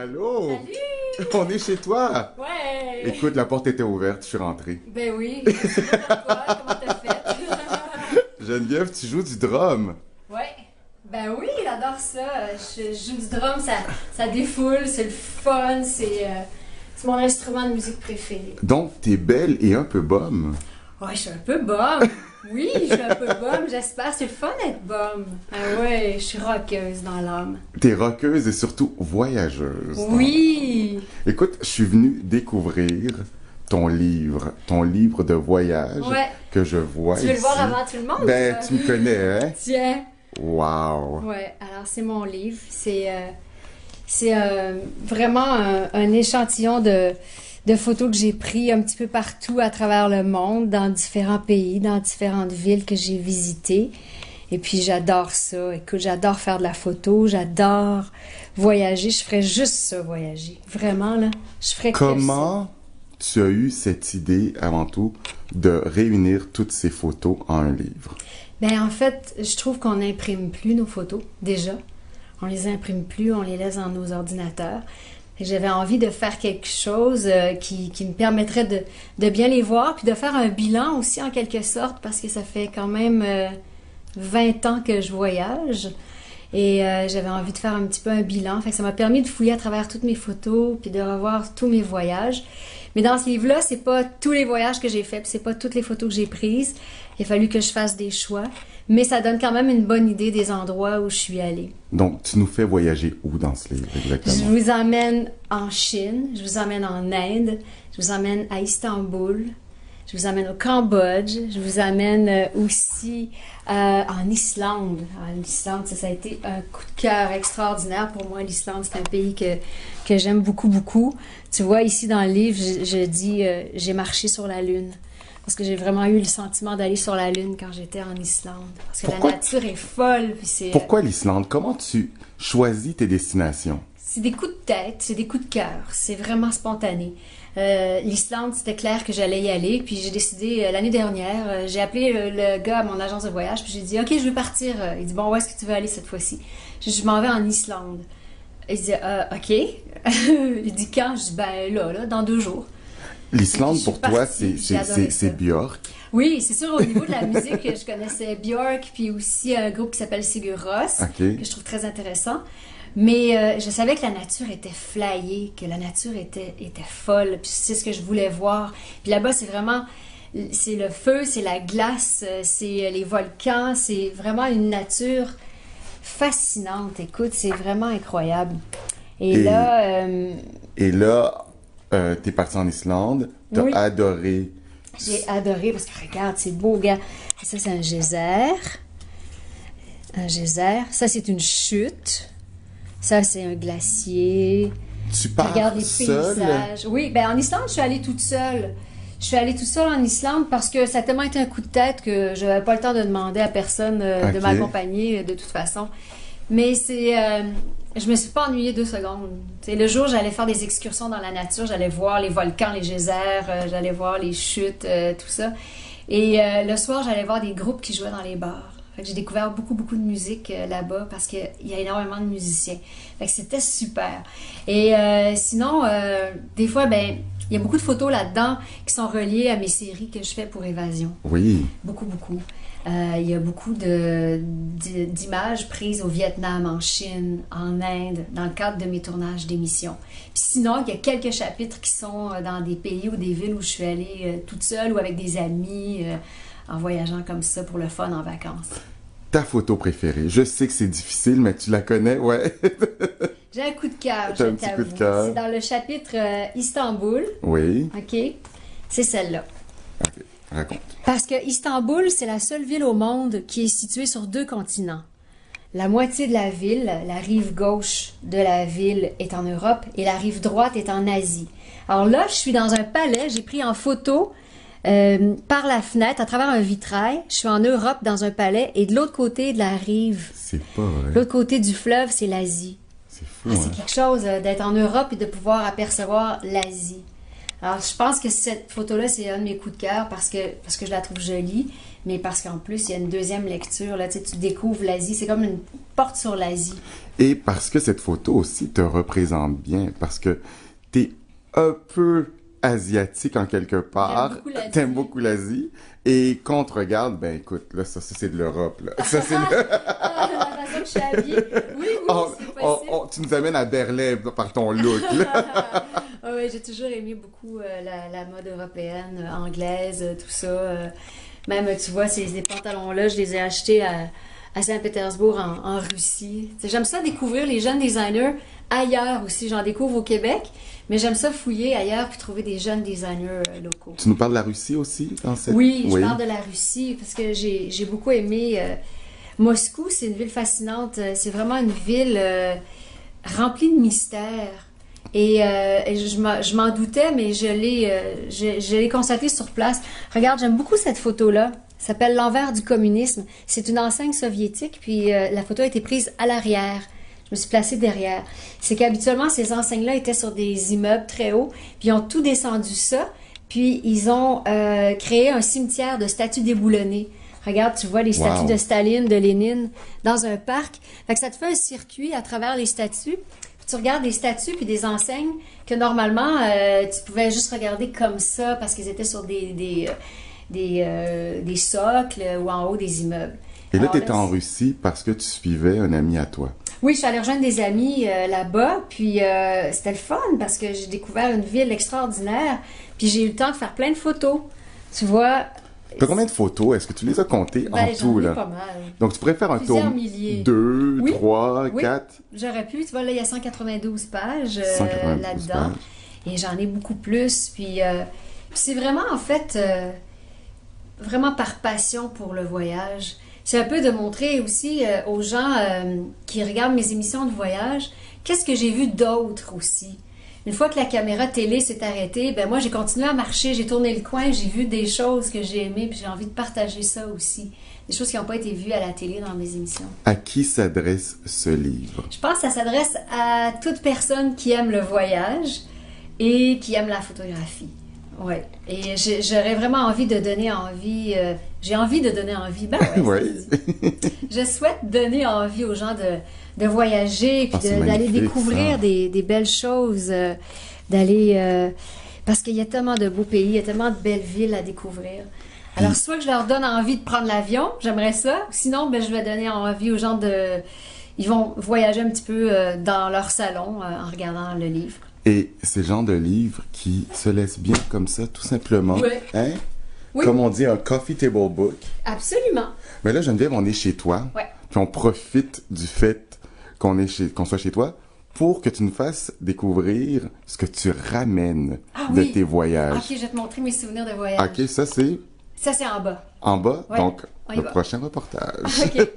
Allô? Salut! On est chez toi! Ouais! Écoute, la porte était ouverte, je suis rentré. Ben oui, je sais pas pourquoi, comment t'as fait? Geneviève, tu joues du drum. Ouais, ben oui, j'adore ça. Je joue du drum, ça défoule, c'est le fun, c'est mon instrument de musique préféré. Donc, t'es belle et un peu bombe. Ouais, je suis un peu bombe. Oui, je suis un peu bombe, j'espère. C'est le fun d'être bombe. Ah ouais, je suis rockeuse dans l'âme. T'es rockeuse et surtout voyageuse. Oui! Écoute, je suis venu découvrir ton livre de voyage Ouais. que je vois Tu veux le ici. voir avant tout le monde? Ben, ça? tu me connais, hein? Tiens! Wow! Ouais, alors c'est mon livre. C'est vraiment un échantillon de photos que j'ai pris un petit peu partout à travers le monde, dans différents pays, dans différentes villes que j'ai visitées. Et puis j'adore ça. Écoute, j'adore faire de la photo, j'adore voyager. Je ferais juste ça, voyager. Vraiment, là. Je ferais que ça. Comment tu as eu cette idée, avant tout, de réunir toutes ces photos en un livre? Ben en fait, je trouve qu'on n'imprime plus nos photos, déjà. On les imprime plus, on les laisse dans nos ordinateurs. Et j'avais envie de faire quelque chose qui me permettrait de bien les voir, puis de faire un bilan aussi en quelque sorte, parce que ça fait quand même 20 ans que je voyage. Et j'avais envie de faire un petit peu un bilan. Fait que ça m'a permis de fouiller à travers toutes mes photos, puis de revoir tous mes voyages. Mais dans ce livre-là, c'est pas tous les voyages que j'ai faits, puis c'est pas toutes les photos que j'ai prises. Il a fallu que je fasse des choix. Mais ça donne quand même une bonne idée des endroits où je suis allée. Donc, tu nous fais voyager où dans ce livre, exactement? Je vous emmène en Chine, je vous emmène en Inde, je vous emmène à Istanbul, je vous emmène au Cambodge, je vous amène aussi en Islande. L'Islande, ça a été un coup de cœur extraordinaire pour moi. L'Islande, c'est un pays que j'aime beaucoup, beaucoup. Tu vois, ici dans le livre, je dis j'ai marché sur la Lune. Parce que j'ai vraiment eu le sentiment d'aller sur la Lune quand j'étais en Islande. Parce que Pourquoi? la nature est folle. Puis Pourquoi l'Islande? Comment tu choisis tes destinations? c'est des coups de tête, c'est des coups de cœur. C'est vraiment spontané. L'Islande, c'était clair que j'allais y aller. Puis j'ai décidé l'année dernière, j'ai appelé le gars à mon agence de voyage. Puis j'ai dit, OK, je veux partir. Il dit, bon, où est-ce que tu veux aller cette fois-ci? J'ai dit, je m'en vais en Islande. Il dit, OK. Il dit, quand? Je dis, ben là, dans 2 jours. L'Islande, Je suis pour toi, partie, j'ai adoré ça. c'est Björk. Oui, c'est sûr, au niveau de la musique, je connaissais Björk, puis aussi un groupe qui s'appelle Sigur Rós, OK. que je trouve très intéressant. Mais je savais que la nature était flyée, que la nature était folle, puis c'est ce que je voulais voir. Puis là-bas, c'est vraiment, c'est le feu, c'est la glace, c'est les volcans, c'est vraiment une nature fascinante. Écoute, c'est vraiment incroyable. Et là, Et là, t'es parti en Islande, t'as Oui. adoré. j'ai adoré parce que regarde, c'est beau, gars. Ça, c'est un geyser. Un geyser. Ça, c'est une chute. Ça, c'est un glacier. Tu Regarde pars les seule? paysages. Oui, ben en Islande, je suis allée toute seule. Je suis allée toute seule en Islande parce que ça a tellement été un coup de tête que je n'avais pas le temps de demander à personne de Ok. m'accompagner de toute façon. Mais je me suis pas ennuyée 2 secondes. T'sais, le jour, j'allais faire des excursions dans la nature, j'allais voir les volcans, les geysers, j'allais voir les chutes, tout ça. Et le soir, j'allais voir des groupes qui jouaient dans les bars. Fait que j'ai découvert beaucoup, beaucoup de musique là-bas parce qu'il y a énormément de musiciens. Fait que c'était super. Et sinon, des fois, ben, il y a beaucoup de photos là-dedans qui sont reliées à mes séries que je fais pour Évasion. Oui. Beaucoup, beaucoup. Il y a beaucoup d'images prises au Vietnam, en Chine, en Inde, dans le cadre de mes tournages d'émissions. Puis sinon, il y a quelques chapitres qui sont dans des pays ou des villes où je suis allée toute seule ou avec des amis, en voyageant comme ça pour le fun en vacances. Ta photo préférée. Je sais que c'est difficile, mais tu la connais, ouais. J'ai un coup de cœur, T'as je un petit coup de t'avoue. cœur. C'est dans le chapitre Istanbul, Oui. OK? C'est celle-là. OK. Raconte. Parce que Istanbul, c'est la seule ville au monde qui est située sur 2 continents. La moitié de la ville, la rive gauche de la ville est en Europe et la rive droite est en Asie. Alors là, je suis dans un palais, j'ai pris en photo par la fenêtre, à travers un vitrail. Je suis en Europe dans un palais et de l'autre côté de la rive, C'est pas vrai. l'autre côté du fleuve, c'est l'Asie. C'est fou, Ah, c'est hein? quelque chose d'être en Europe et de pouvoir apercevoir l'Asie. Alors, je pense que cette photo-là, c'est un de mes coups de cœur parce que je la trouve jolie, mais parce qu'en plus, il y a une deuxième lecture. Là, tu sais, tu découvres l'Asie. C'est comme une porte sur l'Asie. Et parce que cette photo aussi te représente bien, parce que t'es un peu asiatique en quelque part. T'aimes beaucoup l'Asie. Et quand on te regarde, ben écoute, là, ça c'est de l'Europe, là. Ça, c'est la façon que je suis habillée. Oui, c'est possible. Tu nous amènes à Berlin par ton look, là. Oui, j'ai toujours aimé beaucoup la mode européenne, anglaise, tout ça. Même, tu vois, ces pantalons-là, je les ai achetés à Saint-Pétersbourg, en Russie. T'sais, j'aime ça découvrir les jeunes designers ailleurs aussi. J'en découvre au Québec, mais j'aime ça fouiller ailleurs puis trouver des jeunes designers locaux. Tu nous parles de la Russie aussi dans cette... Oui, je parle de la Russie parce que j'ai beaucoup aimé... Moscou, c'est une ville fascinante. C'est vraiment une ville remplie de mystères. Et je m'en doutais, mais je l'ai constaté sur place. Regarde, j'aime beaucoup cette photo-là. Ça s'appelle l'envers du communisme. C'est une enseigne soviétique, puis la photo a été prise à l'arrière. Je me suis placée derrière. C'est qu'habituellement, ces enseignes-là étaient sur des immeubles très hauts, puis ils ont tout descendu ça, puis ils ont créé un cimetière de statues déboulonnées. Regarde, tu vois les statues de Staline, de Lénine, dans un parc. Fait que ça te fait un circuit à travers les statues. Puis tu regardes des statues puis des enseignes que normalement, tu pouvais juste regarder comme ça parce qu'ils étaient sur des socles ou en haut des immeubles. Et là, tu étais en Russie parce que tu suivais un ami à toi. Oui, je suis allée rejoindre des amis là-bas, puis c'était le fun parce que j'ai découvert une ville extraordinaire, puis j'ai eu le temps de faire plein de photos. Tu vois... Combien de photos? Est-ce que tu les as comptées en tout, là? Pas mal. Donc, tu pourrais faire un tour 2, 3, 4? J'aurais pu. Tu vois, là, il y a 192 pages là-dedans. Et j'en ai beaucoup plus. Puis c'est vraiment, en fait, vraiment par passion pour le voyage. C'est un peu de montrer aussi aux gens qui regardent mes émissions de voyage, qu'est-ce que j'ai vu d'autre aussi. Une fois que la caméra télé s'est arrêtée, ben moi j'ai continué à marcher, j'ai tourné le coin, j'ai vu des choses que j'ai aimées, puis j'ai envie de partager ça aussi. Des choses qui n'ont pas été vues à la télé dans mes émissions. À qui s'adresse ce livre? Je pense que ça s'adresse à toute personne qui aime le voyage et qui aime la photographie. Oui. Et j'aurais vraiment envie de donner envie. J'ai envie de donner envie. Ben ouais, je souhaite donner envie aux gens de voyager, puis d'aller découvrir des belles choses, d'aller... parce qu'il y a tellement de beaux pays, il y a tellement de belles villes à découvrir. Alors, soit que je leur donne envie de prendre l'avion, j'aimerais ça, sinon, ben, je vais donner envie aux gens de... Ils vont voyager un petit peu dans leur salon en regardant le livre. Et ces genres de livres qui se laissent bien comme ça, tout simplement. Oui. Hein? Oui. Comme on dit, un coffee table book. Absolument. Mais là, Geneviève, on est chez toi. Ouais. Puis on profite du fait qu'on soit chez toi pour que tu nous fasses découvrir ce que tu ramènes de tes voyages. Ok, je vais te montrer mes souvenirs de voyage. Ok, ça c'est... Ça, c'est en bas. En bas, ouais. Donc le prochain reportage. Ok.